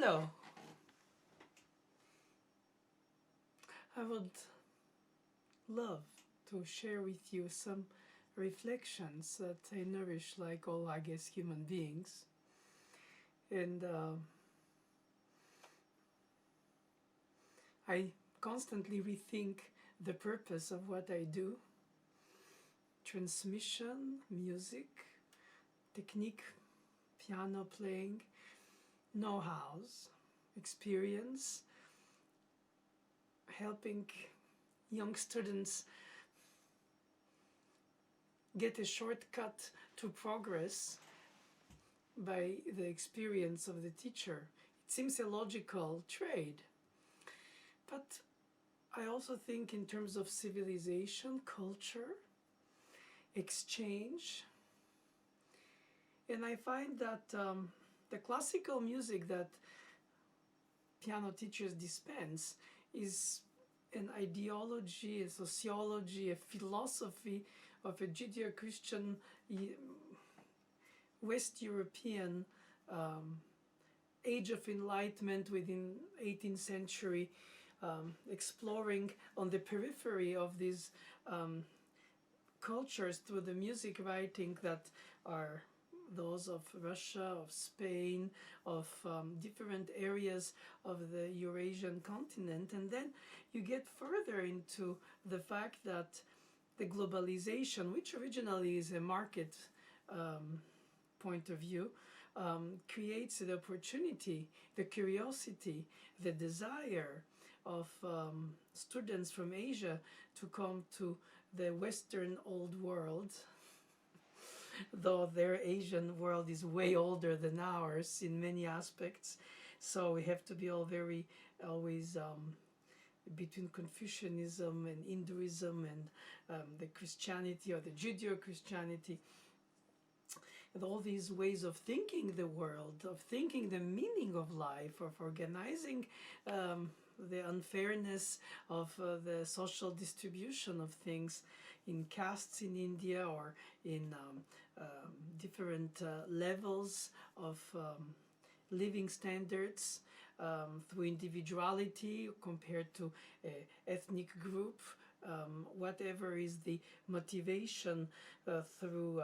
Hello. I would love to share with you some reflections that I nourish like all, I guess, human beings. And I constantly rethink the purpose of what I do. Transmission, music, technique, piano playing, know-hows, experience, helping young students get a shortcut to progress by the experience of the teacher. It seems a logical trade. But I also think in terms of civilization, culture, exchange. And I find that the classical music that piano teachers dispense is an ideology, a sociology, a philosophy of a Judeo-Christian West European age of enlightenment within 18th century, exploring on the periphery of these cultures through the music writing that are those of Russia, of Spain, of different areas of the Eurasian continent. And then you get further into the fact that the globalization, which originally is a market point of view, creates the opportunity, the curiosity, the desire of students from Asia to come to the Western old world, though their Asian world is way older than ours in many aspects. So we have to be all very always between Confucianism and Hinduism and the Christianity or the Judeo-Christianity. And all these ways of thinking the world, of thinking the meaning of life, of organizing the unfairness of the social distribution of things in castes in India or in different levels of living standards through individuality compared to ethnic group, whatever is the motivation through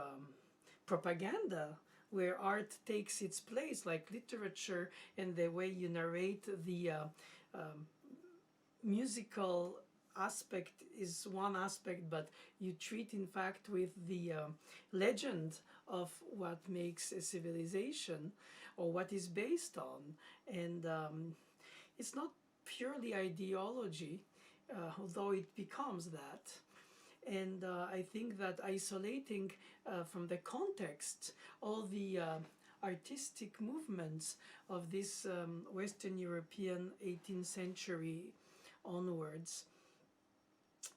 propaganda, where art takes its place, like literature, and the way you narrate the musical aspect is one aspect, but you treat in fact with the legend of what makes a civilization or what is based on. And it's not purely ideology, although it becomes that. And I think that isolating from the context all the artistic movements of this Western European 18th century onwards,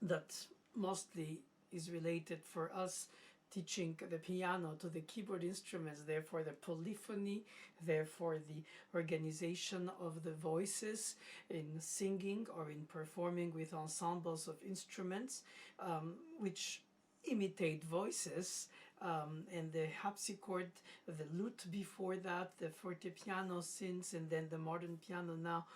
that mostly is related for us teaching the piano to the keyboard instruments, therefore the polyphony, therefore the organization of the voices in singing or in performing with ensembles of instruments which imitate voices, and the harpsichord, the lute before that, the fortepiano since, and then the modern piano now,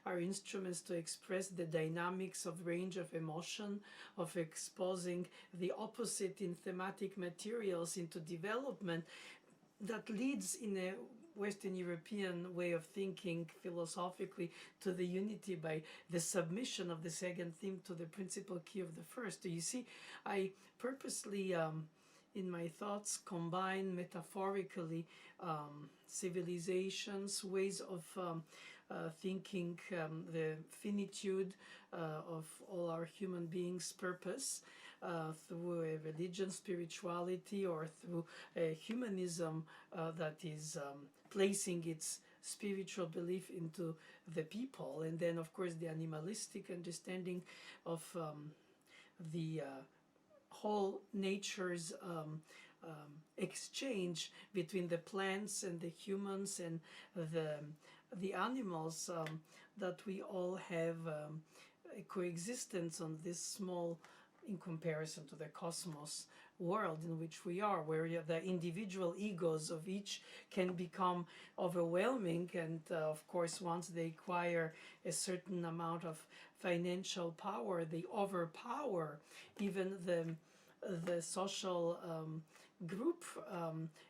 are instruments to express the dynamics of range of emotion, of exposing the opposite in thematic materials into development that leads in a Western European way of thinking philosophically to the unity by the submission of the second theme to the principal key of the first. So you see, I purposely in my thoughts combine metaphorically civilizations, ways of thinking the finitude of all our human beings' purpose through a religion, spirituality, or through a humanism that is placing its spiritual belief into the people, and then of course the animalistic understanding of the whole nature's exchange between the plants and the humans and the animals, that we all have a coexistence on this small in comparison to the cosmos world in which we are, where the individual egos of each can become overwhelming, and of course once they acquire a certain amount of financial power, they overpower even the social group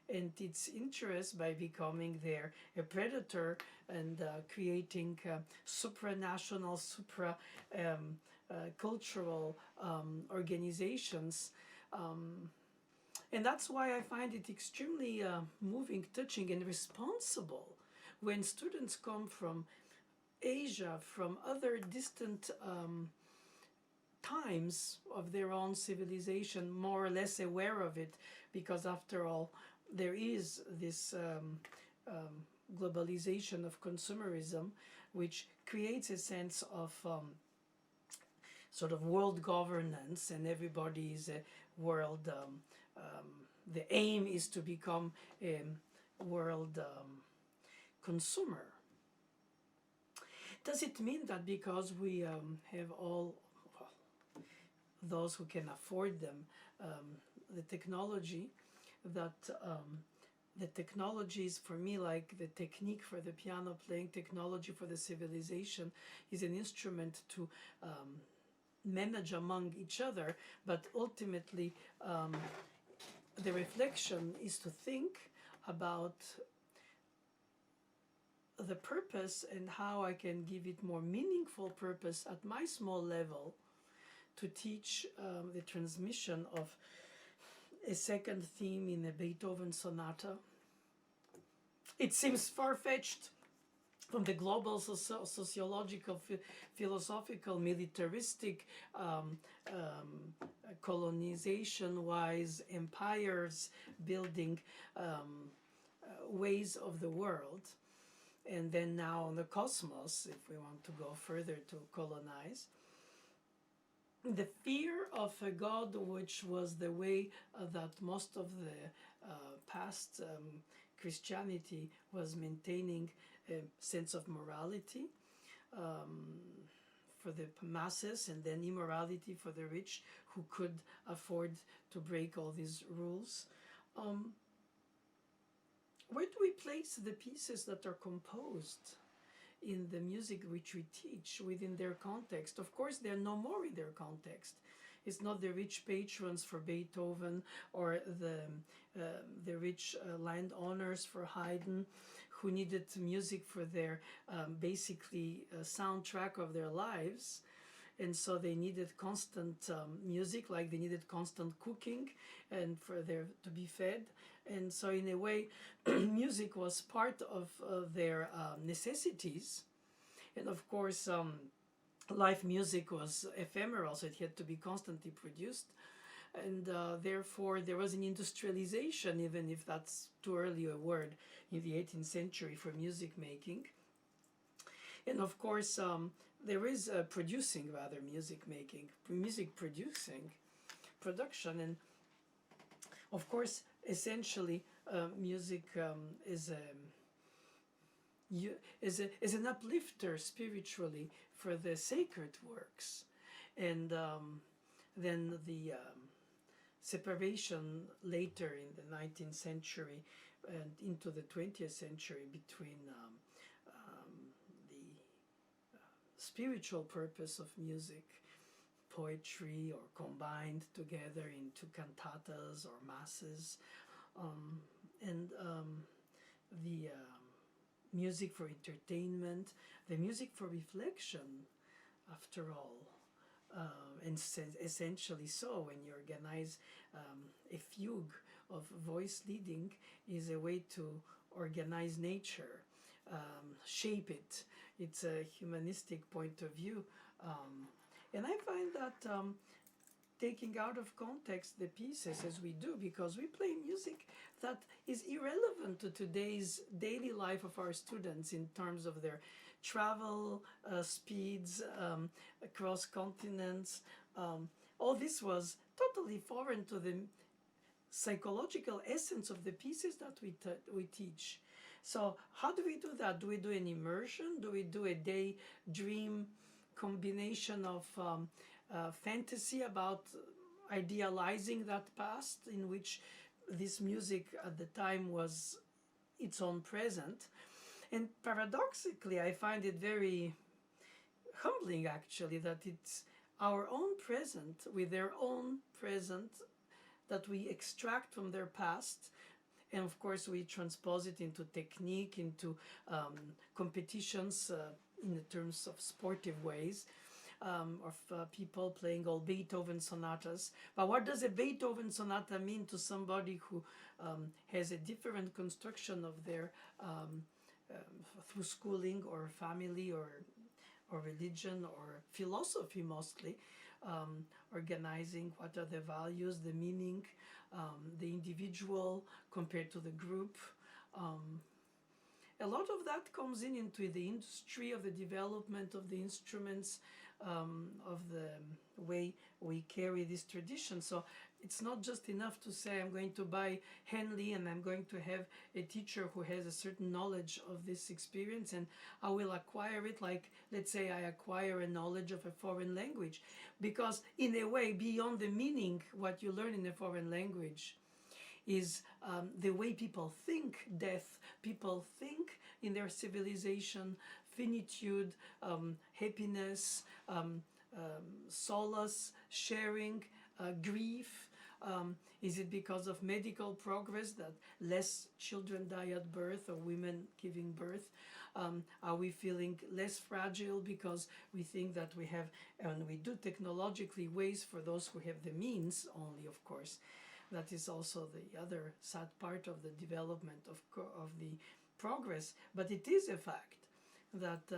and its interest by becoming there a predator and creating supranational, cultural organizations. And that's why I find it extremely moving, touching, and responsible when students come from Asia, from other distant times of their own civilization, more or less aware of it, because after all, there is this globalization of consumerism, which creates a sense of sort of world governance, and everybody is a world. The aim is to become a world consumer. Does it mean that because we have all, well, those who can afford them, the technology, that the technology is for me like the technique for the piano playing, technology for the civilization is an instrument to manage among each other, but ultimately the reflection is to think about the purpose and how I can give it more meaningful purpose at my small level to teach the transmission of a second theme in a Beethoven sonata. It seems far-fetched from the global sociological, philosophical, militaristic, colonization-wise, empires building ways of the world. And then now on the cosmos, if we want to go further to colonize, the fear of a God, which was the way that most of the past Christianity was maintaining a sense of morality for the masses, and then immorality for the rich who could afford to break all these rules. Where do we place the pieces that are composed in the music which we teach within their context? Of course, they're no more in their context. It's not the rich patrons for Beethoven or the rich landowners for Haydn who needed music for their basically soundtrack of their lives. And so they needed constant music, like they needed constant cooking and for their to be fed. And so in a way, music was part of their necessities. And of course, live music was ephemeral, so it had to be constantly produced. And therefore, there was an industrialization, even if that's too early a word, in the 18th century for music making. And of course, there is producing, rather, music making, music producing, production. And of course, essentially, music is an uplifter spiritually for the sacred works. And then the separation later in the 19th century and into the 20th century between the spiritual purpose of music, poetry, or combined together into cantatas or masses, and the music for entertainment, the music for reflection, after all. And essentially so, when you organize a fugue of voice leading is a way to organize nature, shape it. It's a humanistic point of view. And I find that taking out of context the pieces as we do, because we play music that is irrelevant to today's daily life of our students in terms of their travel speeds across continents. All this was totally foreign to the psychological essence of the pieces that we teach. So how do we do that? Do we do an immersion? Do we do a day dream combination of fantasy about idealizing that past in which this music at the time was its own present. And paradoxically, I find it very humbling actually that it's our own present with their own present that we extract from their past, and of course we transpose it into technique, into competitions in the terms of sportive ways, of people playing all Beethoven sonatas. But what does a Beethoven sonata mean to somebody who has a different construction of their through schooling or family or religion or philosophy mostly, organizing what are the values, the meaning, the individual compared to the group. A lot of that comes into the industry of the development of the instruments, of the way we carry this tradition. So it's not just enough to say I'm going to buy Henley and I'm going to have a teacher who has a certain knowledge of this experience and I will acquire it like, let's say I acquire a knowledge of a foreign language. Because in a way, beyond the meaning, what you learn in a foreign language is the way people think death, people think in their civilization, finitude, happiness, solace, sharing, grief. Is it because of medical progress that less children die at birth or women giving birth? Are we feeling less fragile because we think that we have, and we do technologically, ways for those who have the means only, of course. That is also the other sad part of the development of the progress. But it is a fact that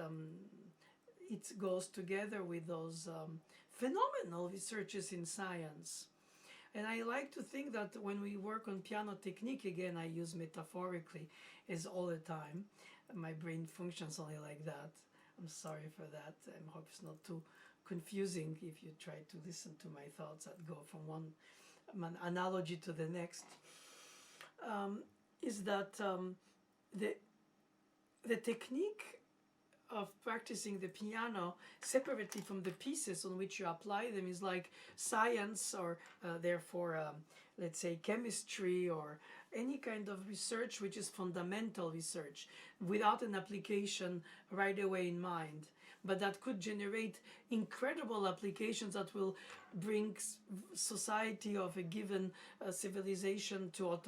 it goes together with those phenomenal researches in science. And I like to think that when we work on piano technique, again, I use metaphorically as all the time. My brain functions only like that. I'm sorry for that. I hope it's not too confusing if you try to listen to my thoughts that go from one analogy to the next. Is that the technique of practicing the piano separately from the pieces on which you apply them is like science or therefore let's say chemistry or any kind of research which is fundamental research without an application right away in mind, but that could generate incredible applications that will bring society of a given civilization to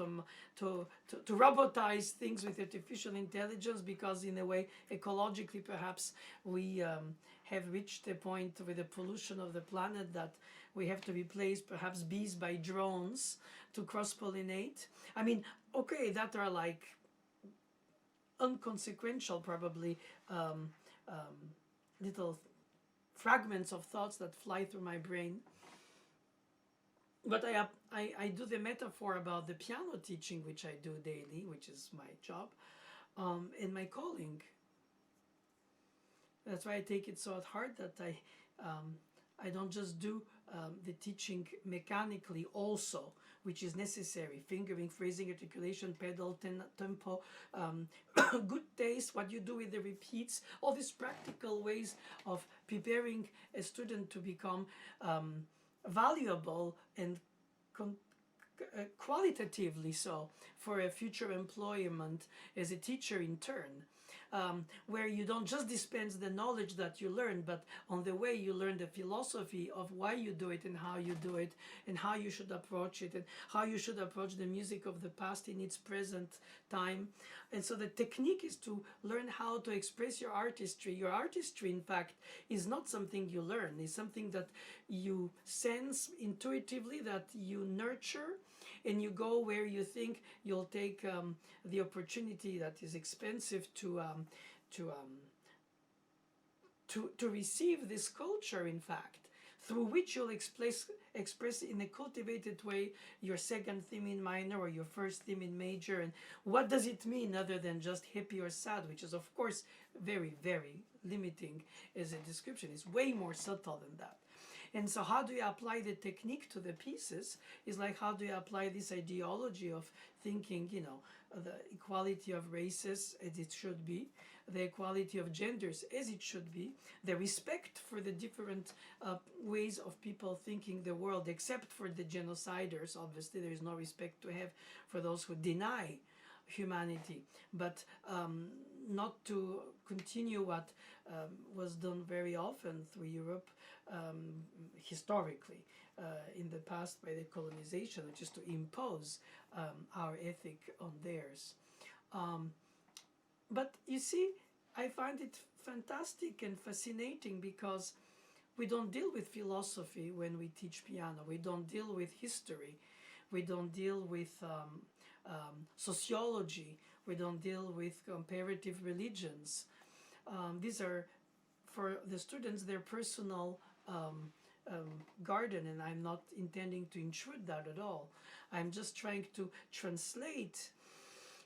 robotize things with artificial intelligence, because in a way ecologically perhaps we have reached a point with the pollution of the planet that we have to replace perhaps bees by drones to cross-pollinate. I mean, okay, that are like unconsequential probably little fragments of thoughts that fly through my brain. But I do the metaphor about the piano teaching, which I do daily, which is my job, and my calling. That's why I take it so at heart that I don't just do the teaching mechanically also, which is necessary, fingering, phrasing, articulation, pedal, tempo, good taste, what you do with the repeats, all these practical ways of preparing a student to become valuable and qualitatively so for a future employment as a teacher in turn. Where you don't just dispense the knowledge that you learn, but on the way you learn the philosophy of why you do it and how you do it and how you should approach it and how you should approach the music of the past in its present time. And so the technique is to learn how to express your artistry. Your artistry, in fact, is not something you learn. It's something that you sense intuitively, that you nurture, and you go where you think you'll take the opportunity that is expensive to receive this culture, in fact, through which you'll express in a cultivated way your second theme in minor or your first theme in major. And what does it mean other than just happy or sad, which is of course very, very limiting as a description. It's way more subtle than that. And so how do you apply the technique to the pieces is like, how do you apply this ideology of thinking, you know, the equality of races as it should be, the equality of genders as it should be, the respect for the different ways of people thinking the world, except for the genociders. Obviously, there is no respect to have for those who deny humanity, but not to continue what was done very often through Europe historically in the past by the colonization, which is to impose our ethic on theirs. But you see, I find it fantastic and fascinating because we don't deal with philosophy when we teach piano. We don't deal with history. We don't deal with sociology. We don't deal with comparative religions. These are, for the students, their personal garden, and I'm not intending to intrude that at all. I'm just trying to translate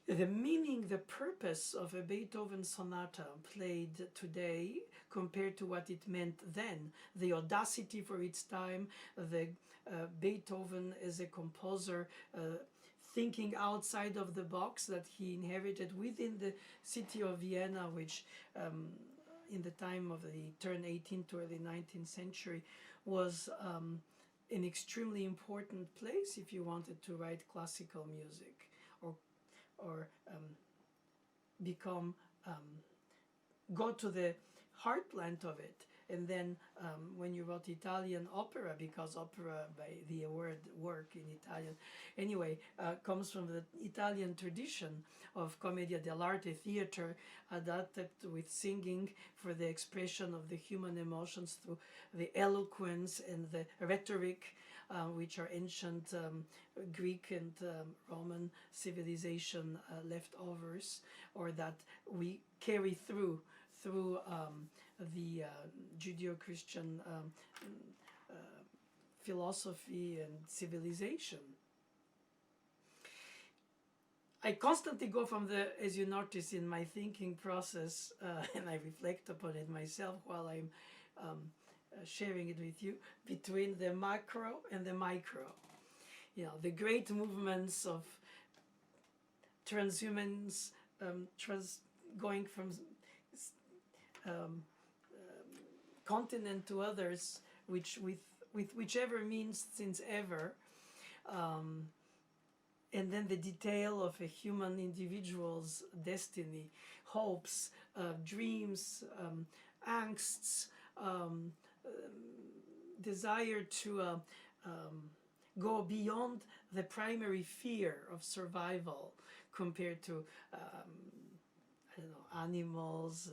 the meaning, the purpose of a Beethoven sonata played today compared to what it meant then, the audacity for its time, the Beethoven as a composer thinking outside of the box that he inherited within the city of Vienna, which in the time of the turn 18th to early 19th century was an extremely important place if you wanted to write classical music or become go to the heartland of it. And then when you wrote Italian opera, because opera by the word work in Italian anyway comes from the Italian tradition of commedia dell'arte, theater adapted with singing for the expression of the human emotions through the eloquence and the rhetoric, which are ancient Greek and Roman civilization leftovers, or that we carry through the Judeo-Christian philosophy and civilization. I constantly go from the, as you notice in my thinking process, and I reflect upon it myself while I'm sharing it with you, between the macro and the micro. You know, the great movements of transhumans, going from continent to others, which with whichever means since ever, and then the detail of a human individual's destiny, hopes, dreams, angsts, desire to go beyond the primary fear of survival compared to I don't know, animals,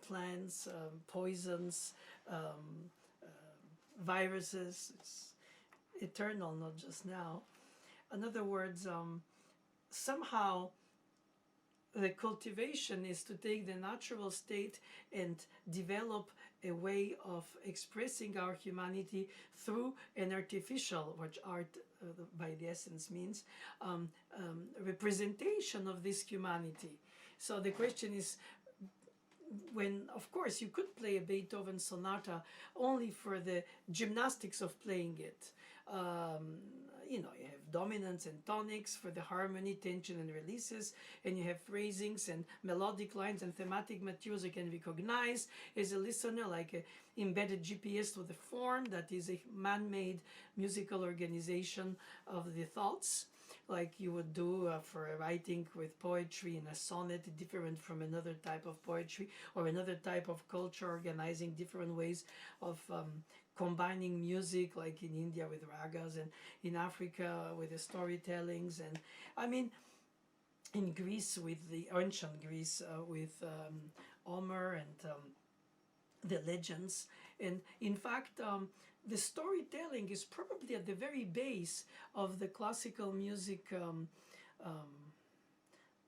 plants, poisons, viruses. It's eternal, not just now. In other words, somehow the cultivation is to take the natural state and develop a way of expressing our humanity through an artificial, which art by the essence means, representation of this humanity. So the question is, when, of course, you could play a Beethoven sonata only for the gymnastics of playing it. You know, you have dominants and tonics for the harmony, tension and releases, and you have phrasings and melodic lines and thematic materials you can recognize as a listener, like an embedded GPS to the form that is a man-made musical organization of the thoughts, like you would do for writing with poetry in a sonnet, different from another type of poetry, or another type of culture organizing different ways of combining music, like in India with ragas, and in Africa with the storytellings, and I mean in Greece with the ancient Greece with Homer and the legends. And in fact the storytelling is probably at the very base of the classical music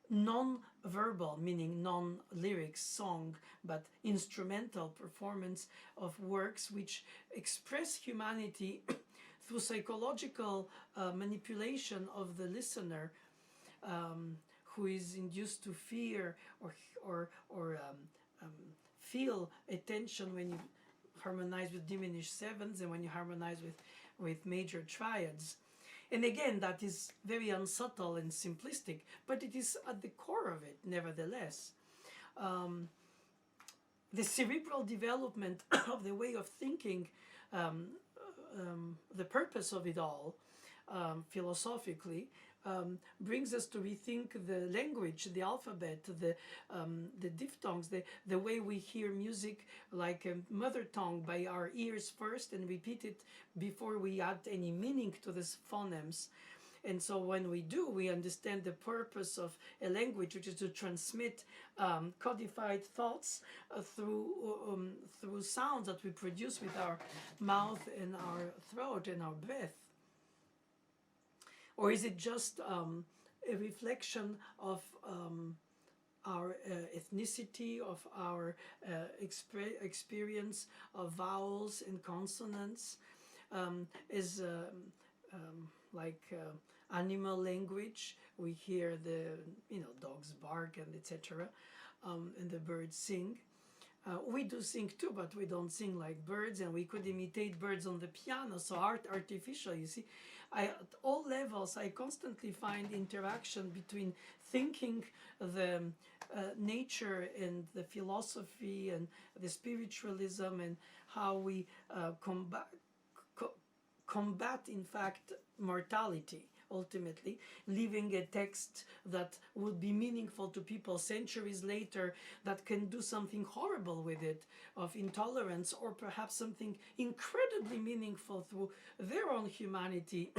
non-verbal, meaning non-lyrics song, but instrumental performance of works which express humanity through psychological manipulation of the listener, who is induced to fear or feel a tension when you harmonize with diminished sevenths and when you harmonize with major triads. And again, that is very unsubtle and simplistic, but it is at the core of it, nevertheless. the cerebral development of the way of thinking, um, the purpose of it all, philosophically, brings us to rethink the language, the alphabet, the diphthongs, the way we hear music like a mother tongue by our ears first and repeat it before we add any meaning to these phonemes. And so when we do, we understand the purpose of a language, which is to transmit codified thoughts through sounds that we produce with our mouth and our throat and our breath. Or is it just a reflection of our ethnicity, of our experience of vowels and consonants? Is like animal language. We hear the dogs bark and etc. And the birds sing. We do sing too, but we don't sing like birds, and we could imitate birds on the piano. So artificial, you see. At all levels, I constantly find interaction between thinking the nature and the philosophy and the spiritualism and how we combat, in fact, mortality, ultimately, leaving a text that would be meaningful to people centuries later that can do something horrible with it, of intolerance, or perhaps something incredibly meaningful through their own humanity.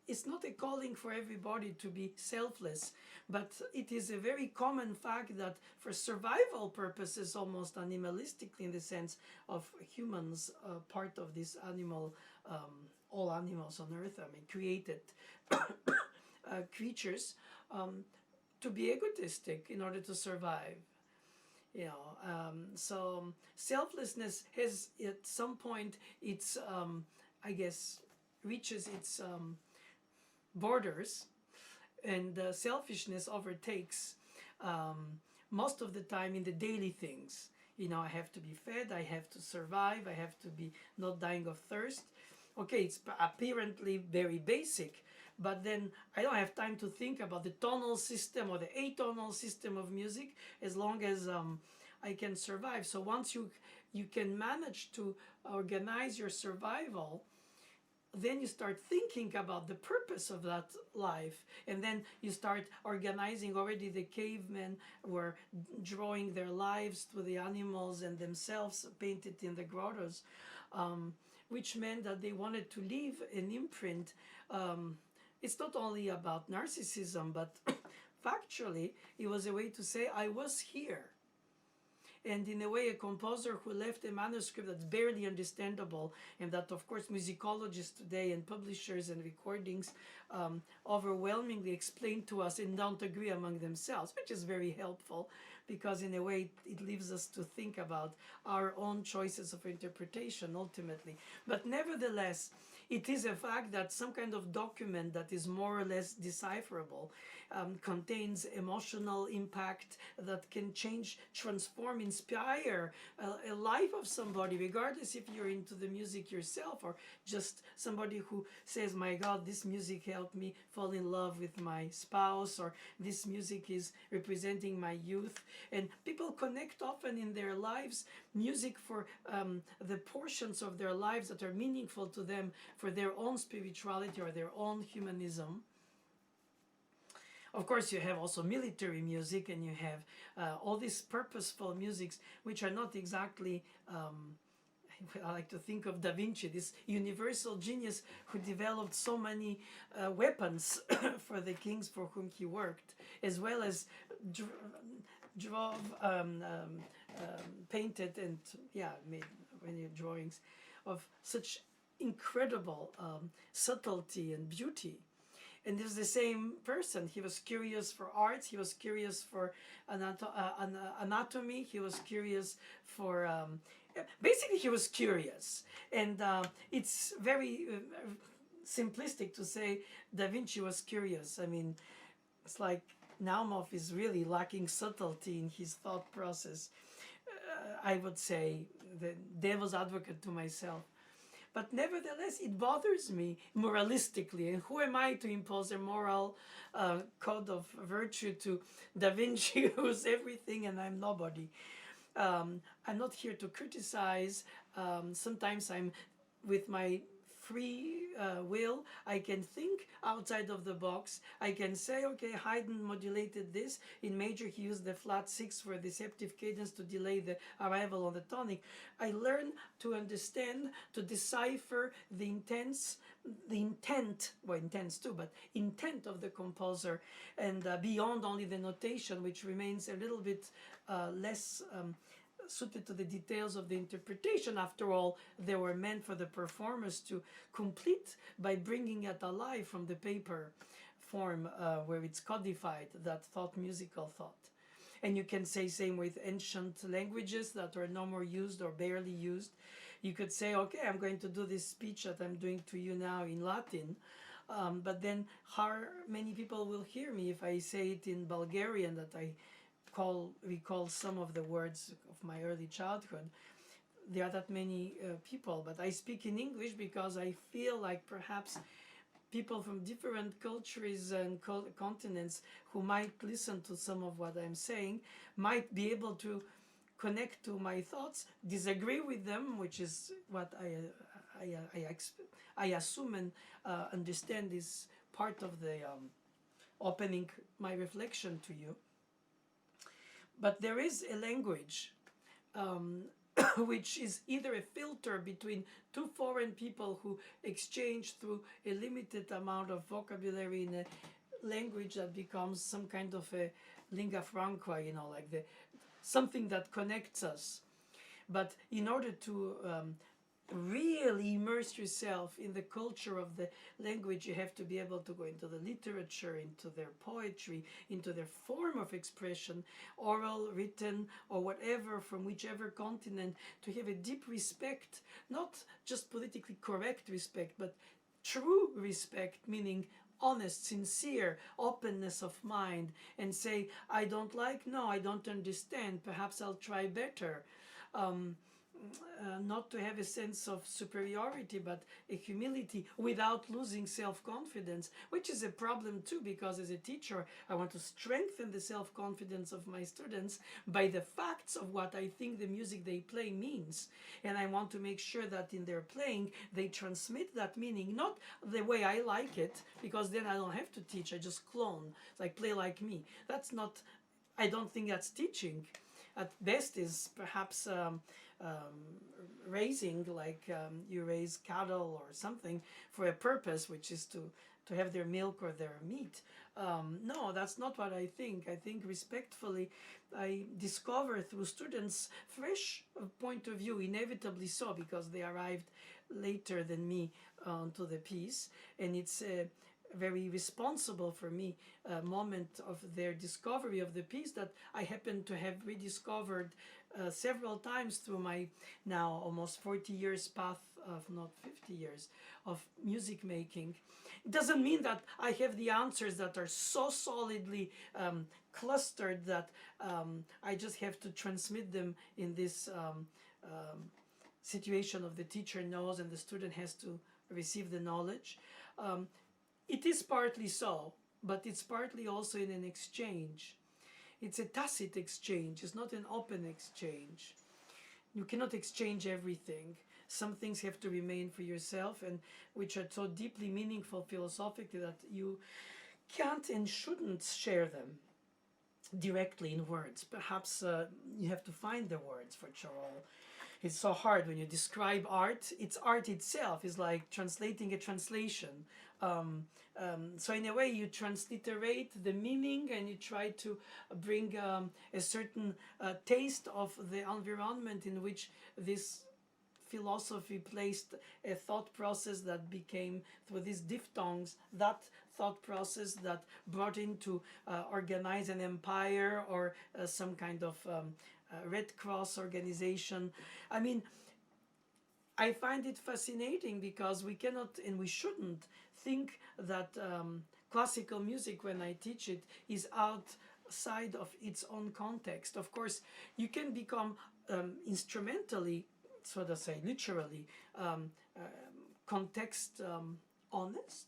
It's not a calling for everybody to be selfless, but it is a very common fact that for survival purposes, almost animalistically in the sense of humans, part of this animal, all animals on earth, created creatures, to be egotistic in order to survive. So selflessness has at some point its, I guess, reaches its borders, and selfishness overtakes most of the time in the daily things. I have to be fed, I have to survive, I have to be not dying of thirst. Okay, it's apparently very basic, but then I don't have time to think about the tonal system or the atonal system of music, as long as I can survive. So once you can manage to organize your survival, then you start thinking about the purpose of that life, and then you start organizing. Already the cavemen were drawing their lives to the animals and themselves painted in the grottos, which meant that they wanted to leave an imprint. It's not only about narcissism, but factually it was a way to say, I was here. And in a way, a composer who left a manuscript that's barely understandable, and that, of course, musicologists today and publishers and recordings overwhelmingly explain to us and don't agree among themselves, which is very helpful, because in a way it leaves us to think about our own choices of interpretation ultimately. But nevertheless, it is a fact that some kind of document that is more or less decipherable contains emotional impact that can change, transform, inspire a life of somebody, regardless if you're into the music yourself or just somebody who says, my God, this music helped me fall in love with my spouse, or this music is representing my youth. And people connect often in their lives music for the portions of their lives that are meaningful to them, for their own spirituality or their own humanism. Of course, you have also military music, and you have all these purposeful musics, which are not exactly, I like to think of Da Vinci, this universal genius who developed so many weapons for the kings for whom he worked, as well as painted and made many drawings of such incredible subtlety and beauty. And it was the same person. He was curious for arts. He was curious for anatomy. He was curious for... basically, he was curious. And it's very simplistic to say Da Vinci was curious. I mean, it's like Naoumoff is really lacking subtlety in his thought process. I would say the devil's advocate to myself. But nevertheless, it bothers me moralistically. And who am I to impose a moral code of virtue to Da Vinci, who's everything and I'm nobody? I'm not here to criticize. Sometimes I'm with my free will. I can think outside of the box. I can say, okay, Haydn modulated this. In major, he used the flat six for deceptive cadence to delay the arrival on the tonic. I learn to understand, to decipher the intent, well, intents too, but intent of the composer, and beyond only the notation, which remains a little bit less suited to the details of the interpretation. After all, they were meant for the performers to complete by bringing it alive from the paper form where it's codified, that thought, musical thought. And you can say same with ancient languages that are no more used or barely used. You could say, okay, I'm going to do this speech that I'm doing to you now in Latin. But then how many people will hear me if I say it in Bulgarian, that I recall some of the words of my early childhood? There are that many people, but I speak in English because I feel like perhaps people from different cultures and continents who might listen to some of what I'm saying might be able to connect to my thoughts, disagree with them, which is what I assume and understand is part of the opening my reflection to you. But there is a language which is either a filter between two foreign people who exchange through a limited amount of vocabulary in a language that becomes some kind of a lingua franca, like something that connects us. But in order to really immerse yourself in the culture of the language, you have to be able to go into the literature, into their poetry, into their form of expression, oral, written, or whatever, from whichever continent, to have a deep respect, not just politically correct respect, but true respect, meaning honest, sincere, openness of mind, and say, I don't like, no, I don't understand, perhaps I'll try better. Not to have a sense of superiority, but a humility without losing self-confidence, which is a problem too, because as a teacher, I want to strengthen the self-confidence of my students by the facts of what I think the music they play means. And I want to make sure that in their playing, they transmit that meaning, not the way I like it, because then I don't have to teach, I just clone, like play like me. That's not, I don't think that's teaching. At best is perhaps raising, like you raise cattle or something for a purpose, which is to have their milk or their meat. No, that's not what I think. I think respectfully, I discover through students fresh point of view, inevitably so, because they arrived later than me to the piece, and it's very responsible for me moment of their discovery of the piece that I happen to have rediscovered several times through my now almost 40 years path of, not 50 years, of music making. It doesn't mean that I have the answers that are so solidly clustered that I just have to transmit them in this situation of the teacher knows and the student has to receive the knowledge. It is partly so, but it's partly also in an exchange. It's a tacit exchange, it's not an open exchange. You cannot exchange everything. Some things have to remain for yourself, and which are so deeply meaningful philosophically that you can't and shouldn't share them directly in words. Perhaps you have to find the words for Charol. It's so hard when you describe art. It's art itself. It's like translating a translation. So in a way, you transliterate the meaning and you try to bring a certain taste of the environment in which this philosophy placed a thought process that became, through these diphthongs, that thought process that brought in to organize an empire or some kind of Red Cross organization. I mean, I find it fascinating because we cannot and we shouldn't think that classical music, when I teach it, is outside of its own context. Of course, you can become instrumentally so to say, literally context honest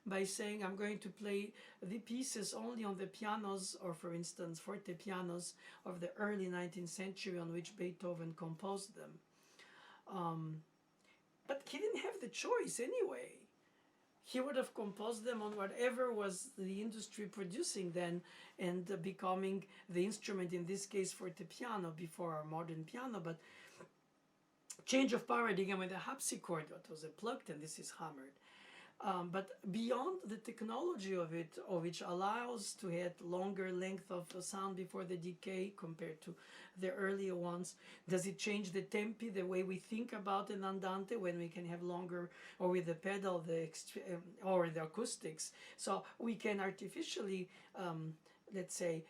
by saying I'm going to play the pieces only on the pianos, or for instance forte pianos of the early 19th century on which Beethoven composed them. But he didn't have the choice anyway. He would have composed them on whatever was the industry producing then, and becoming the instrument, in this case forte piano, before our modern piano. But change of paradigm with the harpsichord, that was plucked and this is hammered. But beyond the technology of it, which allows to have longer length of sound before the decay compared to the earlier ones, does it change the tempi, the way we think about an andante, when we can have longer, or with the pedal, or the acoustics? So we can artificially, let's say,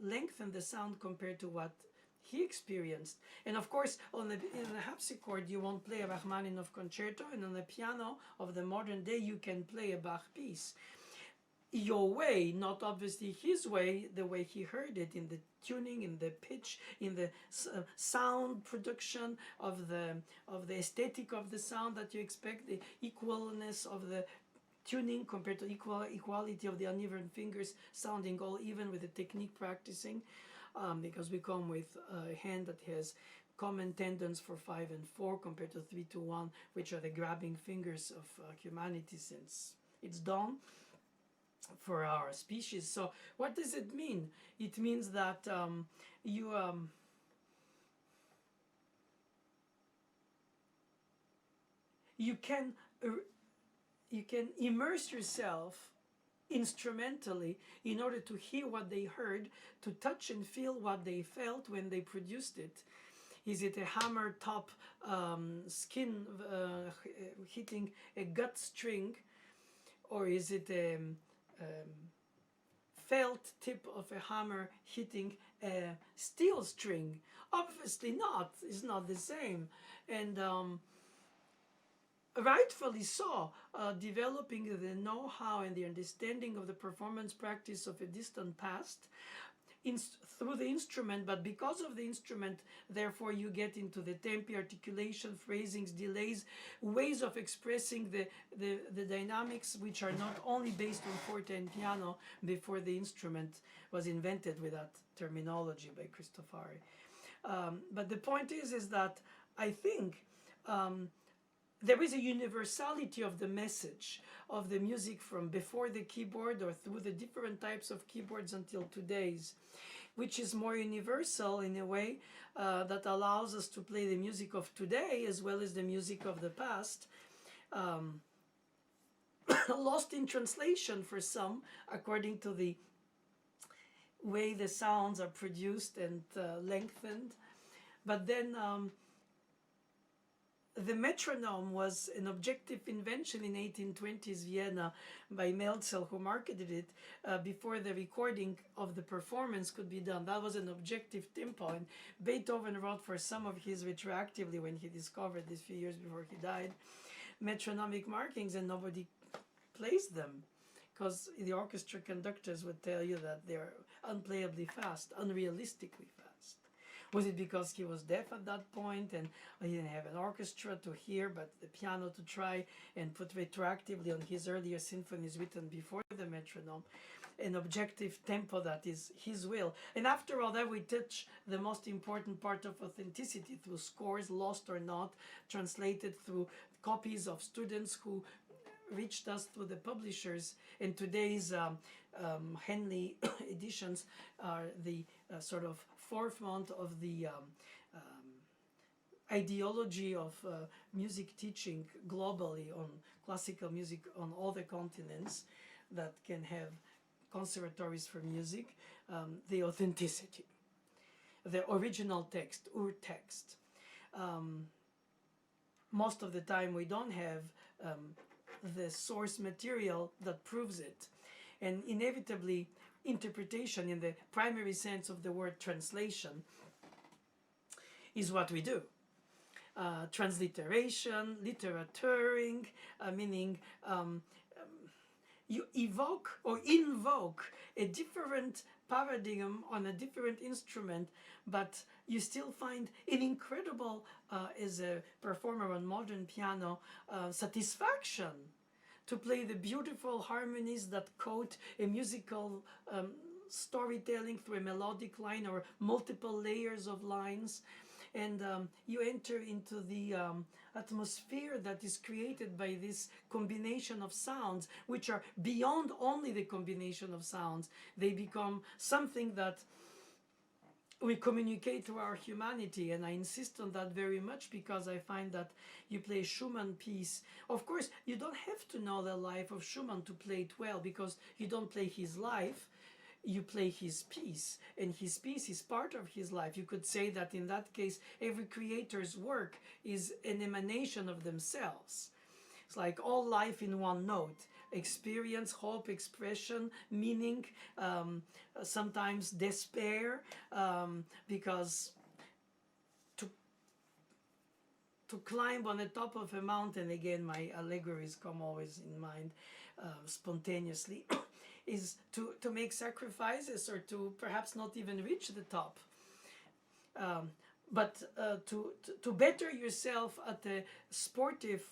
lengthen the sound compared to what he experienced. And of course, in the harpsichord, you won't play a Rachmaninoff concerto, and on the piano of the modern day, you can play a Bach piece. Your way, not obviously his way, the way he heard it, in the tuning, in the pitch, in the sound production of the aesthetic of the sound that you expect, the equalness of the tuning compared to equality of the uneven fingers, sounding all even with the technique practicing. Because we come with a hand that has common tendons for 5 and 4 compared to 3 to 1, which are the grabbing fingers of humanity since it's dawn for our species. So what does it mean? It means that you can immerse yourself instrumentally in order to hear what they heard, to touch and feel what they felt when they produced it. Is it a hammer top skin hitting a gut string, or is it a felt tip of a hammer hitting a steel string? Obviously not. It's not the same. And rightfully so, developing the know-how and the understanding of the performance practice of a distant past through the instrument, but because of the instrument, therefore you get into the tempi, articulation, phrasings, delays, ways of expressing the dynamics, which are not only based on forte and piano before the instrument was invented with that terminology by Cristofari. But the point is that I think there is a universality of the message of the music from before the keyboard or through the different types of keyboards until today's, which is more universal in a way that allows us to play the music of today as well as the music of the past, lost in translation for some, according to the way the sounds are produced and lengthened. But then the metronome was an objective invention in 1820s Vienna by Melzel, who marketed it before the recording of the performance could be done. That was an objective tempo, and Beethoven wrote for some of his retroactively when he discovered this few years before he died, metronomic markings, and nobody plays them because the orchestra conductors would tell you that they're unplayably fast, unrealistically fast. Was it because he was deaf at that point and he didn't have an orchestra to hear but the piano to try and put retroactively on his earlier symphonies written before the metronome an objective tempo that is his will? And after all that, we touch the most important part of authenticity through scores, lost or not, translated through copies of students who reached us through the publishers. And today's Henley editions are the sort of forefront of the ideology of music teaching globally on classical music on all the continents that can have conservatories for music, the authenticity, the original text, ur-text. Most of the time we don't have the source material that proves it. And inevitably, interpretation in the primary sense of the word translation is what we do. Transliteration, literaturing, meaning you evoke or invoke a different paradigm on a different instrument, but you still find an incredible, as a performer on modern piano, satisfaction to play the beautiful harmonies that coat a musical storytelling through a melodic line or multiple layers of lines. And you enter into the atmosphere that is created by this combination of sounds, which are beyond only the combination of sounds. They become something that we communicate through our humanity, and I insist on that very much because I find that you play a Schumann piece. Of course, you don't have to know the life of Schumann to play it well, because you don't play his life, you play his piece, and his piece is part of his life. You could say that in that case, every creator's work is an emanation of themselves. It's like all life in one note: experience, hope, expression, meaning, sometimes despair, because to climb on the top of a mountain, again my allegories come always in mind spontaneously, is to make sacrifices, or to perhaps not even reach the top. But to better yourself at the sportive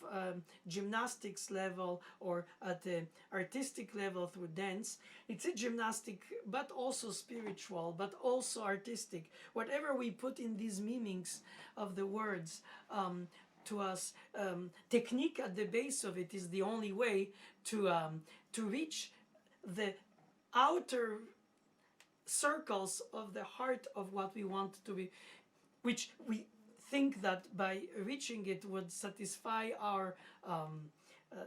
gymnastics level, or at the artistic level through dance, it's a gymnastic, but also spiritual, but also artistic. Whatever we put in these meanings of the words to us, technique at the base of it is the only way to reach the outer circles of the heart of what we want to be, which we think that by reaching it would satisfy our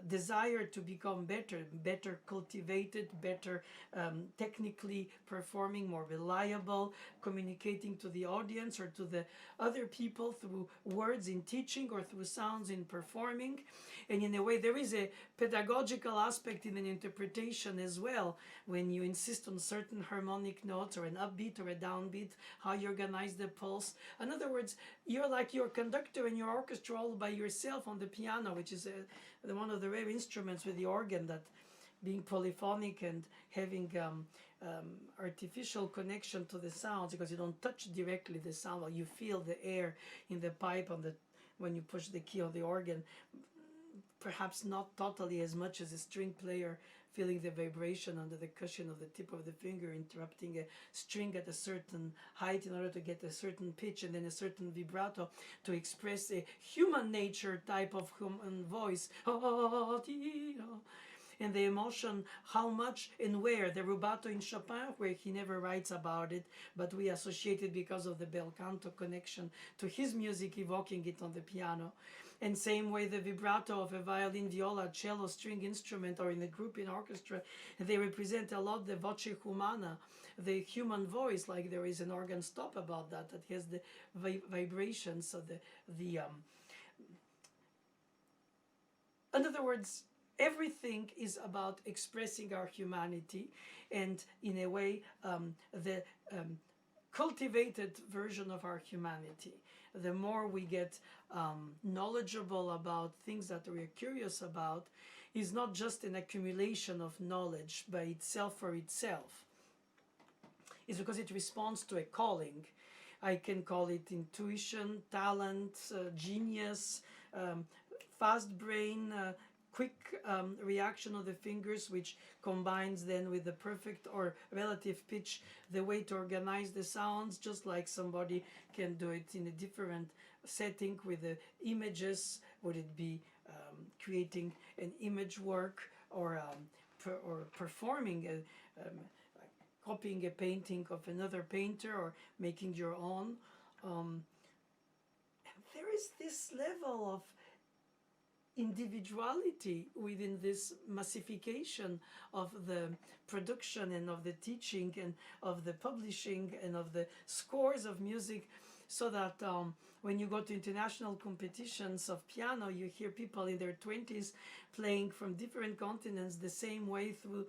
desire to become better cultivated, better technically performing, more reliable, communicating to the audience or to the other people through words in teaching or through sounds in performing. And in a way, there is a pedagogical aspect in an interpretation as well, when you insist on certain harmonic notes, or an upbeat or a downbeat, how you organize the pulse. In other words, you're like your conductor and your orchestra all by yourself on the piano, which is one of the rare instruments with the organ that, being polyphonic and having artificial connection to the sounds, because you don't touch directly the sound, or you feel the air in the pipe when you push the key of the organ, perhaps not totally as much as a string player feeling the vibration under the cushion of the tip of the finger, interrupting a string at a certain height in order to get a certain pitch and then a certain vibrato to express a human nature type of human voice. And the emotion, how much and where. The rubato in Chopin, where he never writes about it, but we associate it because of the bel canto connection to his music, evoking it on the piano. And same way the vibrato of a violin, viola, cello, string instrument, or in a group, in orchestra, they represent a lot the voce humana, the human voice. Like there is an organ stop about that has the vibrations of the in other words, everything is about expressing our humanity, and in a way the cultivated version of our humanity. The more we get knowledgeable about things that we are curious about, is not just an accumulation of knowledge by itself for itself. It's because it responds to a calling. I can call it intuition, talent, genius, fast brain, quick reaction of the fingers, which combines then with the perfect or relative pitch, the way to organize the sounds, just like somebody can do it in a different setting with the images. Would it be creating an image work, or performing copying a painting of another painter, or making your own. There is this level of individuality within this massification of the production and of the teaching and of the publishing and of the scores of music, so that when you go to international competitions of piano, you hear people in their 20s playing from different continents the same way, through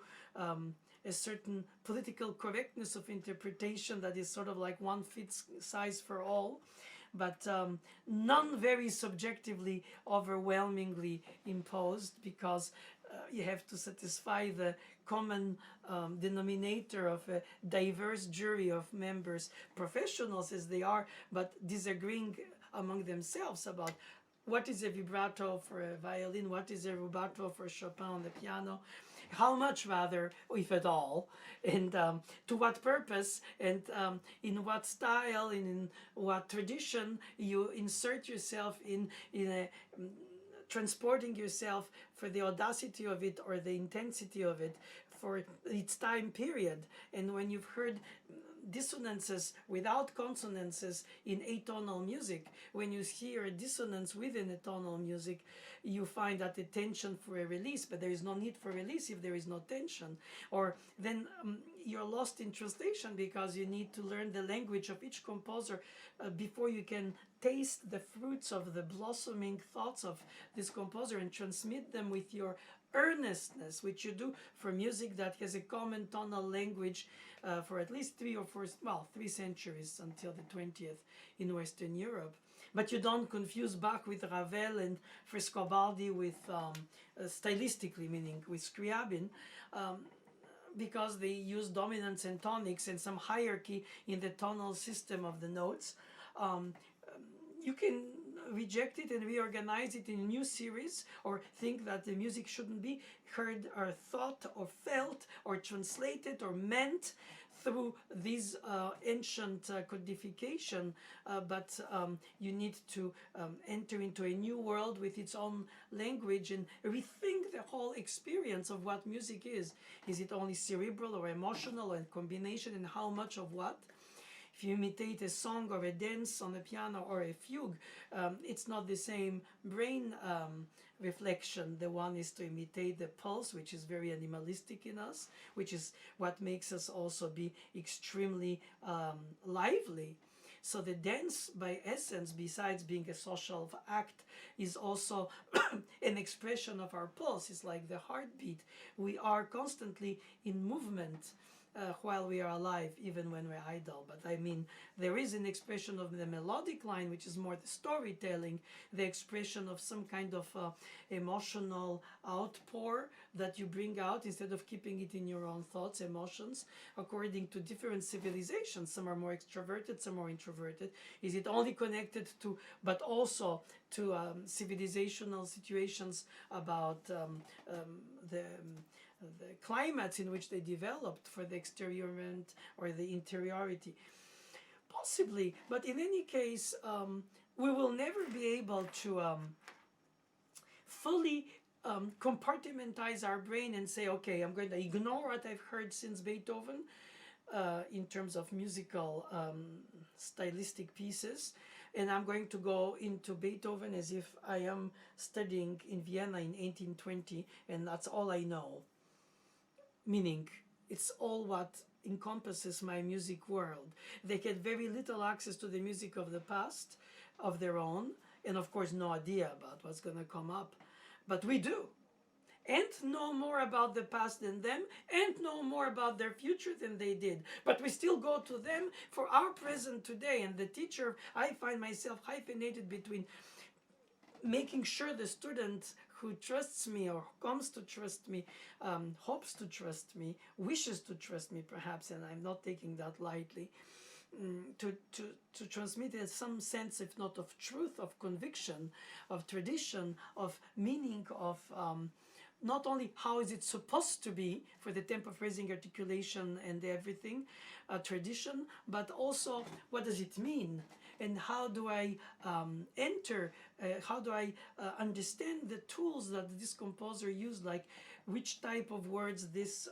a certain political correctness of interpretation that is sort of like one fits size for all, but none very subjectively overwhelmingly imposed, because you have to satisfy the common denominator of a diverse jury of members, professionals as they are, but disagreeing among themselves about what is a vibrato for a violin, what is a rubato for Chopin on the piano, how much rather, if at all, and to what purpose, and in what style, and in what tradition you insert yourself in a transporting yourself for the audacity of it or the intensity of it for its time period. And when you've heard dissonances without consonances in atonal music, when you hear a dissonance within a tonal music, you find that the tension for a release, but there is no need for release if there is no tension. Or then you're lost in translation because you need to learn the language of each composer before you can taste the fruits of the blossoming thoughts of this composer and transmit them with your earnestness, which you do for music that has a common tonal language for at least 3 centuries until the 20th in Western Europe. But you don't confuse Bach with Ravel and Frescobaldi with stylistically, meaning with Scriabin, because they use dominants and tonics and some hierarchy in the tonal system of the notes. You can reject it and reorganize it in a new series, or think that the music shouldn't be heard or thought or felt or translated or meant through this ancient codification, but you need to enter into a new world with its own language and rethink the whole experience of what music is. Is it only cerebral or emotional, and combination, and how much of what? If you imitate a song or a dance on the piano or a fugue, it's not the same brain reflection. The one is to imitate the pulse, which is very animalistic in us, which is what makes us also be extremely lively. So the dance, by essence, besides being a social act, is also an expression of our pulse. It's like the heartbeat. We are constantly in movement while we are alive, even when we're idle. But I mean, there is an expression of the melodic line, which is more the storytelling, the expression of some kind of emotional outpour that you bring out instead of keeping it in your own thoughts, emotions, according to different civilizations. Some are more extroverted, some more introverted. Is it only connected to, but also to civilizational situations about the climates in which they developed for the exteriorment or the interiority? Possibly, but in any case, we will never be able to fully compartmentalize our brain and say, okay, I'm going to ignore what I've heard since Beethoven in terms of musical stylistic pieces, and I'm going to go into Beethoven as if I am studying in Vienna in 1820 and that's all I know. Meaning, it's all what encompasses my music world. They get very little access to the music of the past, of their own, and of course no idea about what's going to come up. But we do. And know more about the past than them, and know more about their future than they did. But we still go to them for our present today. And the teacher, I find myself hyphenated between making sure the student who trusts me or comes to trust me, hopes to trust me, wishes to trust me perhaps, and I'm not taking that lightly, to transmit some sense, if not of truth, of conviction, of tradition, of meaning, of not only how is it supposed to be for the tempo, phrasing, articulation and everything, tradition, but also what does it mean? And how do I enter, how do I understand the tools that this composer used, like which type of words this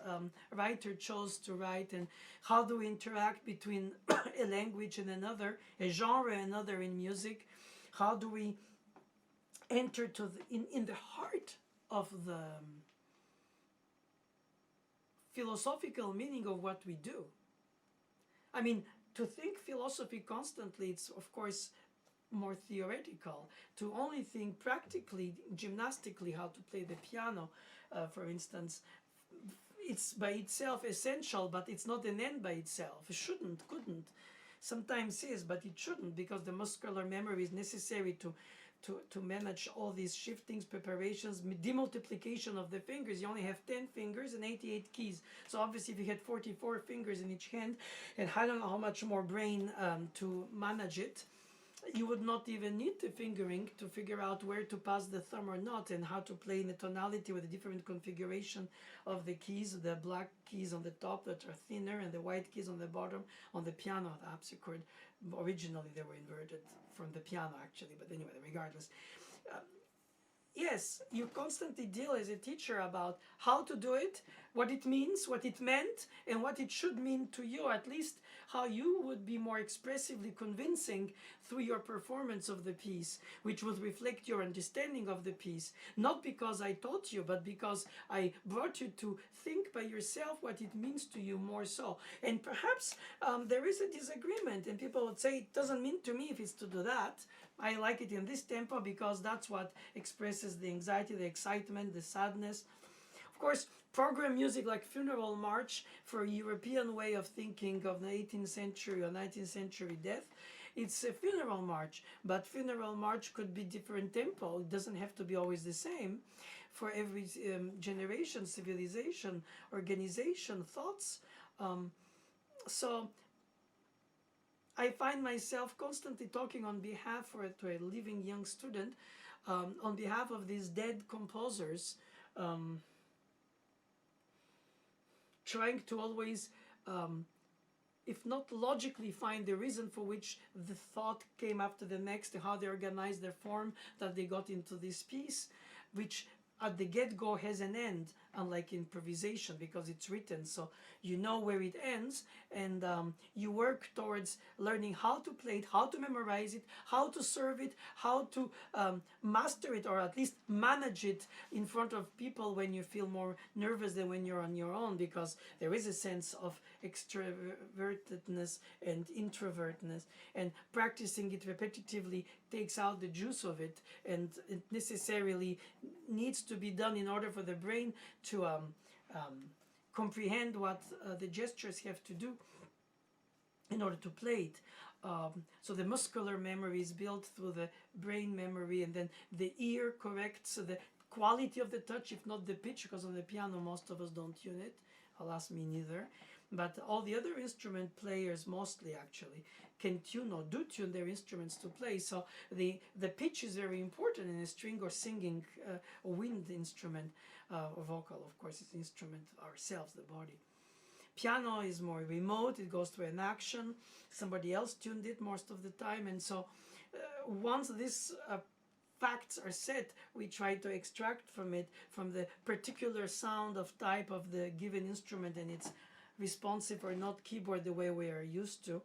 writer chose to write, and how do we interact between a language and another, a genre and another in music? How do we enter to in the heart of the philosophical meaning of what we do? I mean, to think philosophy constantly, it's of course more theoretical. To only think practically, gymnastically, how to play the piano, for instance, it's by itself essential, but it's not an end by itself. It shouldn't, couldn't. Sometimes is, but it shouldn't, because the muscular memory is necessary to to manage all these shiftings, preparations, demultiplication of the fingers. You only have 10 fingers and 88 keys. So obviously if you had 44 fingers in each hand, and I don't know how much more brain to manage it, you would not even need the fingering to figure out where to pass the thumb or not, and how to play in the tonality with the different configuration of the keys, the black keys on the top that are thinner and the white keys on the bottom. On the piano, the harpsichord, originally they were inverted from the piano actually, but anyway, regardless. Yes, you constantly deal as a teacher about how to do it, what it means, what it meant, and what it should mean to you, at least how you would be more expressively convincing through your performance of the piece, which would reflect your understanding of the piece. Not because I taught you, but because I brought you to think by yourself what it means to you more so. And perhaps there is a disagreement, and people would say, it doesn't mean to me if it's to do that. I like it in this tempo because that's what expresses the anxiety, the excitement, the sadness. Of course, program music like funeral march for a European way of thinking of the 18th century or 19th century death, it's a funeral march, but funeral march could be different tempo. It doesn't have to be always the same for every generation, civilization, organization, thoughts. So I find myself constantly talking on behalf to a living young student, on behalf of these dead composers, trying to always, if not logically, find the reason for which the thought came after the next, how they organized their form, that they got into this piece, which at the get-go has an end, unlike improvisation, because it's written, so you know where it ends, and you work towards learning how to play it, how to memorize it, how to serve it, how to master it, or at least manage it in front of people when you feel more nervous than when you're on your own, because there is a sense of extrovertedness and introvertedness, and practicing it repetitively takes out the juice of it, and it necessarily needs to be done in order for the brain to comprehend what the gestures have to do in order to play it. So the muscular memory is built through the brain memory, and then the ear corrects the quality of the touch, if not the pitch, because on the piano most of us don't tune it. Alas, me neither. But all the other instrument players, mostly actually, can tune or do tune their instruments to play. So the pitch is very important in a string or singing or wind instrument, or vocal, of course, is instrument ourselves, the body. Piano is more remote, it goes through an action, somebody else tuned it most of the time, and so once these facts are set, we try to extract from it, from the particular sound of type of the given instrument and its responsive or not keyboard the way we are used to.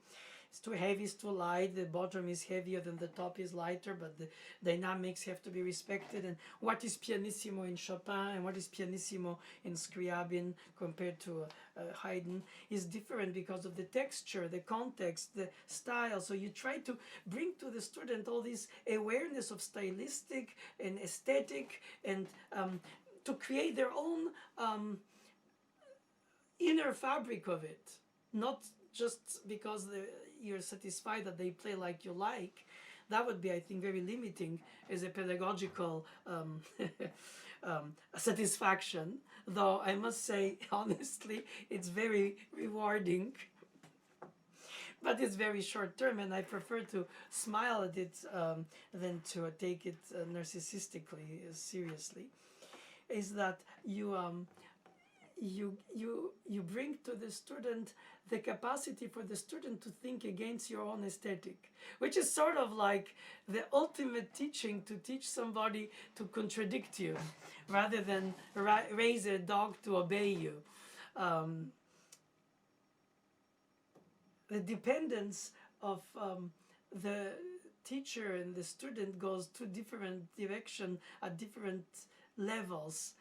It's too heavy, it's too light, the bottom is heavier than the top is lighter, but the dynamics have to be respected. And what is pianissimo in Chopin and what is pianissimo in Scriabin compared to Haydn is different because of the texture, the context, the style. So you try to bring to the student all this awareness of stylistic and aesthetic, and to create their own inner fabric of it, not just because you're satisfied that they play like you like. That would be, I think, very limiting as a pedagogical satisfaction. Though I must say, honestly, it's very rewarding. But it's very short term, and I prefer to smile at it than to take it narcissistically, seriously. Is that you bring to the student the capacity for the student to think against your own aesthetic, which is sort of like the ultimate teaching, to teach somebody to contradict you rather than raise a dog to obey you. The dependence of the teacher and the student goes to different direction at different levels.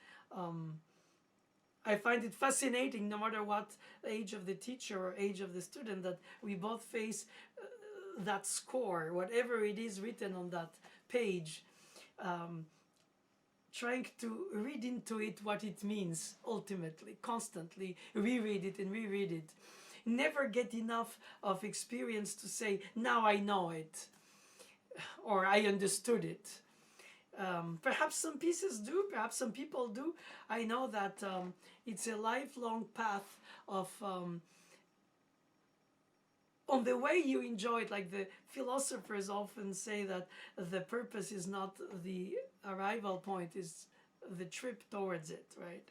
I find it fascinating, no matter what age of the teacher or age of the student, that we both face that score, whatever it is written on that page, trying to read into it what it means ultimately, constantly reread it and reread it. Never get enough of experience to say, now I know it. or I understood it. Perhaps some pieces do, perhaps some people do. I know that it's a lifelong path of on the way you enjoy it. Like the philosophers often say that the purpose is not the arrival point, is the trip towards it, right?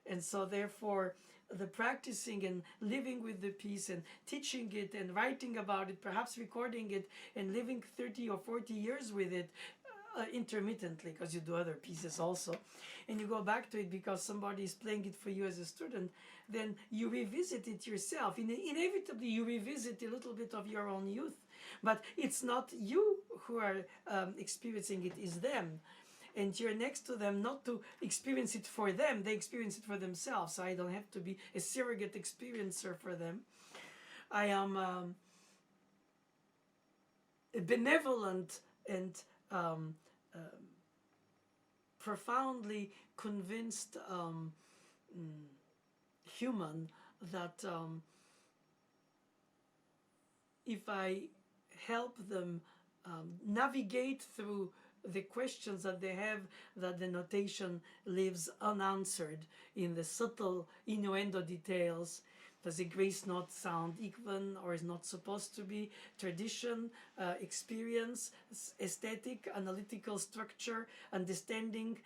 And so therefore the practicing and living with the piece and teaching it and writing about it, perhaps recording it and living 30 or 40 years with it, intermittently, because you do other pieces also, and you go back to it because somebody is playing it for you as a student, then you revisit it yourself. Inevitably you revisit a little bit of your own youth, but it's not you who are experiencing it, is them. And you're next to them not to experience it for them, they experience it for themselves. So I don't have to be a surrogate experiencer for them. I am a benevolent and profoundly convinced human that if I help them navigate through the questions that they have, that the notation leaves unanswered in the subtle innuendo details. Does a grace note sound even or is not supposed to be? Tradition, experience, aesthetic, analytical structure, understanding.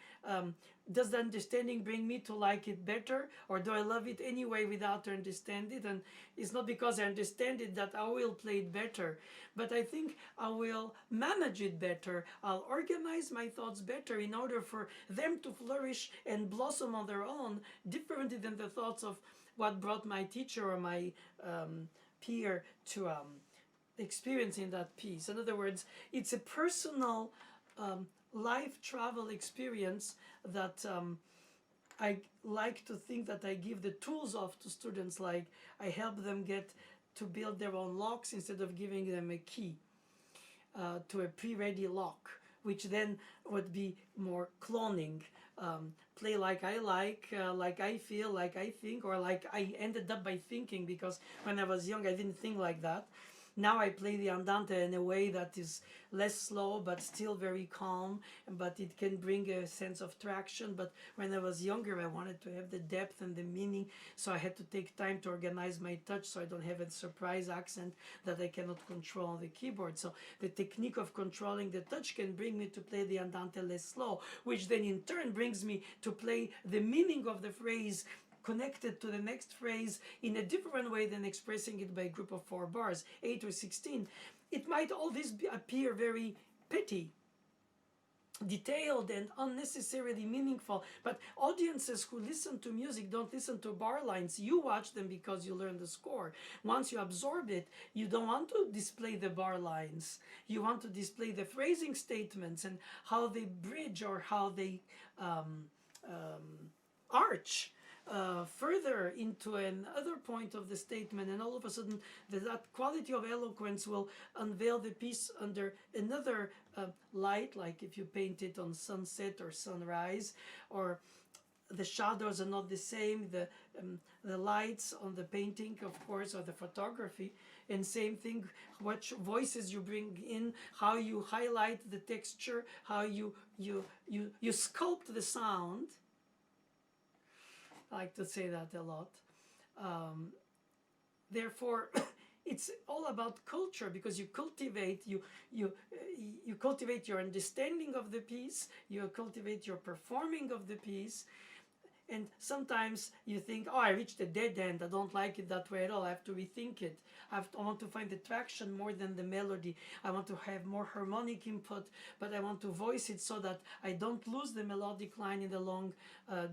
Does the understanding bring me to like it better, or do I love it anyway without to understand it? And it's not because I understand it that I will play it better, but I think I will manage it better. I'll organize my thoughts better in order for them to flourish and blossom on their own, differently than the thoughts of what brought my teacher or my peer to experiencing that piece. In other words, it's a personal life travel experience that I like to think that I give the tools of to students. Like I help them get to build their own locks instead of giving them a key to a pre-ready lock, which then would be more cloning. Play like I feel, like I think, or like I ended up by thinking, because when I was young I didn't think like that. Now I play the andante in a way that is less slow but still very calm, but it can bring a sense of traction. But when I was younger I wanted to have the depth and the meaning, so I had to take time to organize my touch so I don't have a surprise accent that I cannot control on the keyboard. So the technique of controlling the touch can bring me to play the andante less slow, which then in turn brings me to play the meaning of the phrase connected to the next phrase in a different way than expressing it by a group of 4 bars, 8 or 16. It might all this appear very petty, detailed and unnecessarily meaningful, but audiences who listen to music don't listen to bar lines. You watch them because you learn the score. Once you absorb it, you don't want to display the bar lines. You want to display the phrasing statements and how they bridge or how they arch further into another point of the statement, and all of a sudden that quality of eloquence will unveil the piece under another light, like if you paint it on sunset or sunrise, or the shadows are not the same, the lights on the painting, of course, or the photography, and same thing, what voices you bring in, how you highlight the texture, how you sculpt the sound. I like to say that a lot. Therefore, it's all about culture, because you cultivate cultivate your understanding of the piece, you cultivate your performing of the piece. And sometimes you think, oh, I reached a dead end, I don't like it that way at all, I have to rethink it. I want to find the traction more than the melody. I want to have more harmonic input, but I want to voice it so that I don't lose the melodic line in the long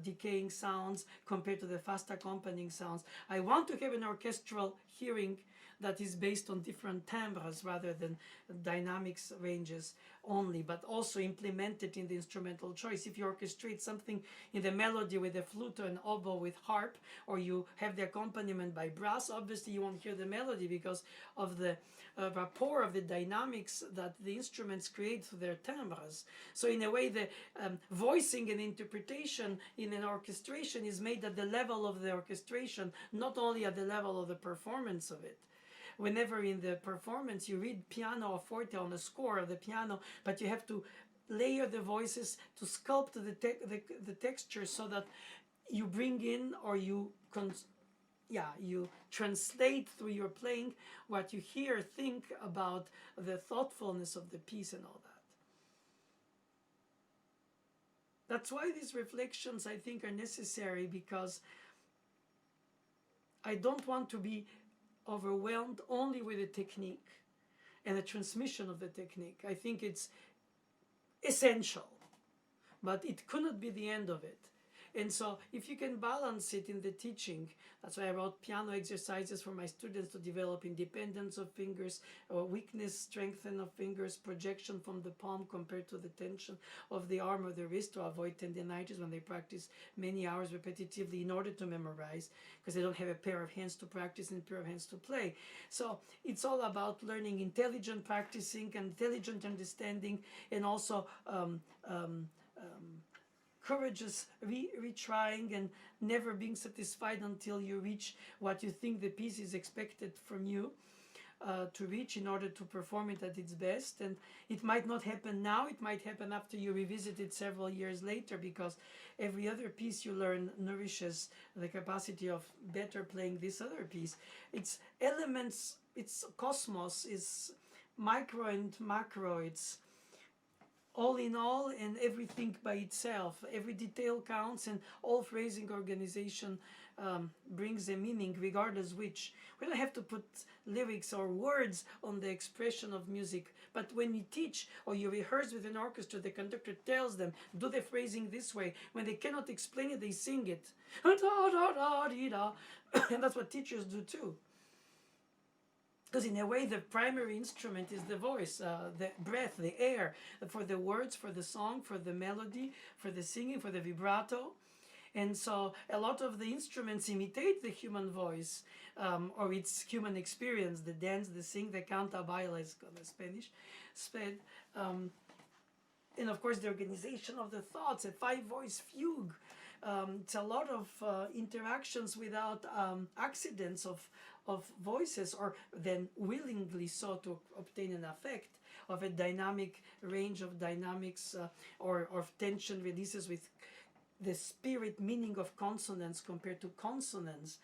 decaying sounds compared to the fast accompanying sounds. I want to have an orchestral hearing that is based on different timbres rather than dynamics ranges only, but also implemented in the instrumental choice. If you orchestrate something in the melody with a flute or an oboe with harp, or you have the accompaniment by brass, obviously you won't hear the melody because of the rapport of the dynamics that the instruments create through their timbres. So in a way, the voicing and interpretation in an orchestration is made at the level of the orchestration, not only at the level of the performance of it. whenever in the performance you read piano or forte on a score of the piano, but you have to layer the voices to sculpt the texture so that you bring in, or you you translate through your playing what you hear, think about the thoughtfulness of the piece and all that. That's why these reflections, I think, are necessary, because I don't want to be overwhelmed only with the technique and the transmission of the technique. I think it's essential, but it could not be the end of it. And so if you can balance it in the teaching, that's why I wrote piano exercises for my students to develop independence of fingers, or weakness, strengthen of fingers, projection from the palm compared to the tension of the arm or the wrist, to avoid tendinitis when they practice many hours repetitively in order to memorize, because they don't have a pair of hands to practice and a pair of hands to play. So it's all about learning intelligent practicing and intelligent understanding, and also courageous retrying and never being satisfied until you reach what you think the piece is expected from you to reach in order to perform it at its best. And it might not happen now, it might happen after you revisit it several years later, because every other piece you learn nourishes the capacity of better playing this other piece. It's elements, it's cosmos, it's micro and macro, it's all in all, and everything by itself. Every detail counts, and all phrasing organization brings a meaning, regardless which. We don't have to put lyrics or words on the expression of music, but when you teach or you rehearse with an orchestra, the conductor tells them, do the phrasing this way. When they cannot explain it, they sing it. And that's what teachers do too. Because in a way, the primary instrument is the voice, the breath, the air, for the words, for the song, for the melody, for the singing, for the vibrato. And so a lot of the instruments imitate the human voice, or its human experience, the dance, the sing, the canta, baila, is the Spanish, sped. And of course, the organization of the thoughts, a 5-voice fugue. It's a lot of interactions without accidents of voices, or then willingly so to obtain an effect of a dynamic range of dynamics, or of tension releases with the spirit meaning of consonants compared to consonants.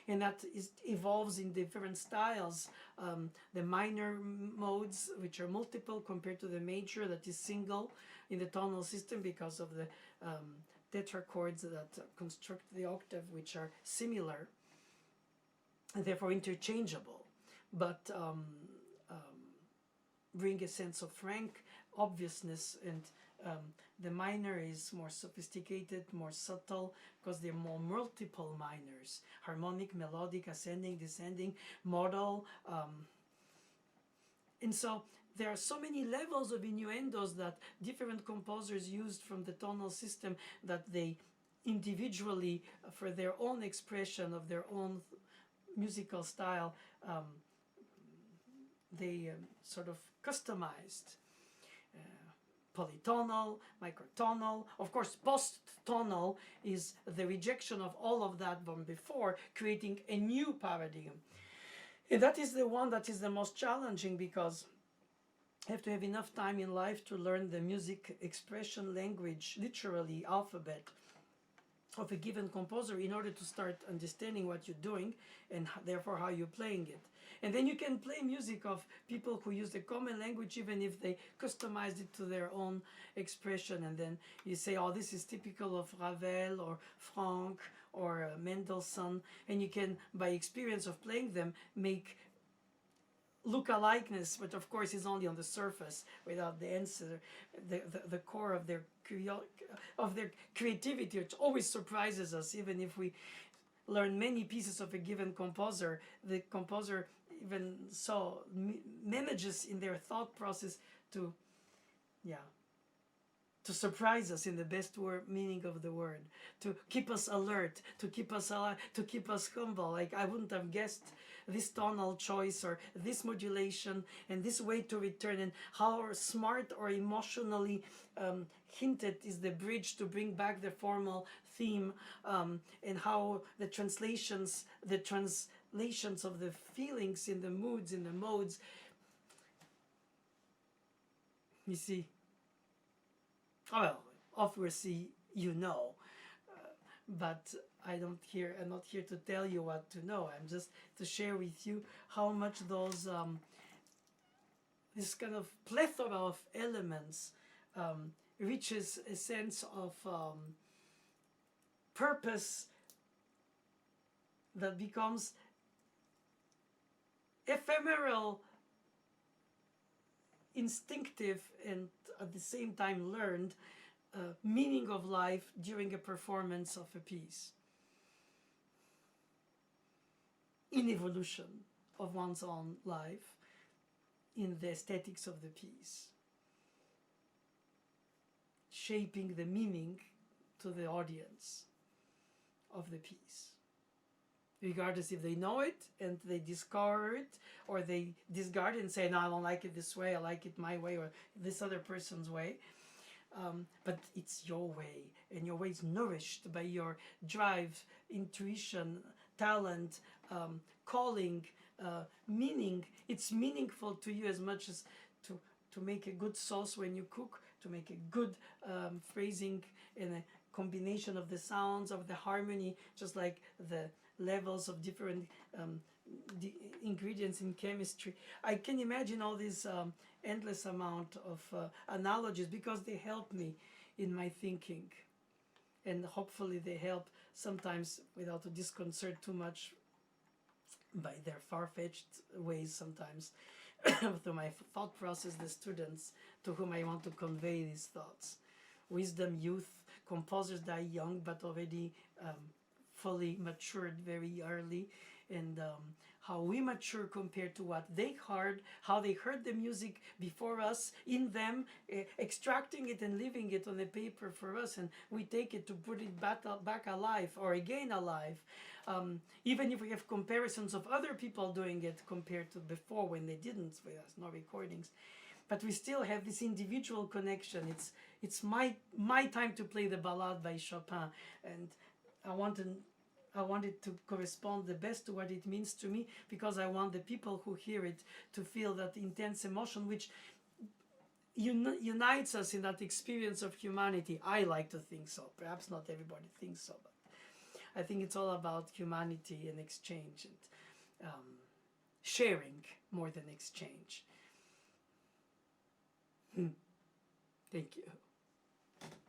And that evolves in different styles. The minor modes, which are multiple, compared to the major, that is single in the tonal system, because of the tetrachords that construct the octave, which are similar and therefore interchangeable, but bring a sense of frank obviousness. And the minor is more sophisticated, more subtle, because they're more multiple minors: harmonic, melodic, ascending, descending, modal. And so there are so many levels of innuendos that different composers used from the tonal system, that they individually, for their own expression of their own musical style, they sort of customized. Polytonal, microtonal, of course post-tonal is the rejection of all of that from before, creating a new paradigm. And that is the one that is the most challenging, because you have to have enough time in life to learn the music expression language, literally alphabet, of a given composer, in order to start understanding what you're doing, and therefore how you're playing it. And then you can play music of people who use the common language, even if they customized it to their own expression. And then you say, oh, this is typical of Ravel or Franck or Mendelssohn. And you can, by experience of playing them, make look-alikeness, but of course is only on the surface, without the answer, the core of their creativity, which always surprises us. Even if we learn many pieces of a given composer, the composer even so manages in their thought process to surprise us in the best meaning of the word, to keep us alert, to keep us alive, to keep us humble. Like, I wouldn't have guessed this tonal choice, or this modulation, and this way to return, and how smart or emotionally hinted is the bridge to bring back the formal theme, and how the translations, the translations of the feelings in the moods, in the modes. You see, well, obviously you know, but I'm not here to tell you what to know. I'm just to share with you how much those this kind of plethora of elements reaches a sense of purpose that becomes ephemeral, instinctive, and at the same time learned meaning of life during a performance of a piece in evolution of one's own life, in the aesthetics of the piece, shaping the meaning to the audience of the piece, regardless if they know it and they discard it, or they discard it and say, no, I don't like it this way, I like it my way, or this other person's way. But it's your way, and your way is nourished by your drive, intuition, talent, calling, meaning. It's meaningful to you as much as to make a good sauce when you cook, to make a good phrasing and a combination of the sounds, of the harmony, just like the levels of different the ingredients in chemistry. I can imagine all these endless amount of analogies, because they help me in my thinking, and hopefully they help sometimes without to disconcert too much by their far-fetched ways sometimes through my thought process, the students to whom I want to convey these thoughts. Wisdom, youth, composers die young but already fully matured very early, and how we mature compared to what they heard, how they heard the music before us, in them, extracting it and leaving it on the paper for us, and we take it to put it back alive, or again alive. Even if we have comparisons of other people doing it compared to before, when they didn't, with us, no recordings. But we still have this individual connection. It's my time to play the Ballade by Chopin, and I want it to correspond the best to what it means to me, because I want the people who hear it to feel that intense emotion which unites us in that experience of humanity. I like to think so. Perhaps not everybody thinks so, but I think it's all about humanity and exchange, and sharing more than exchange. Thank you.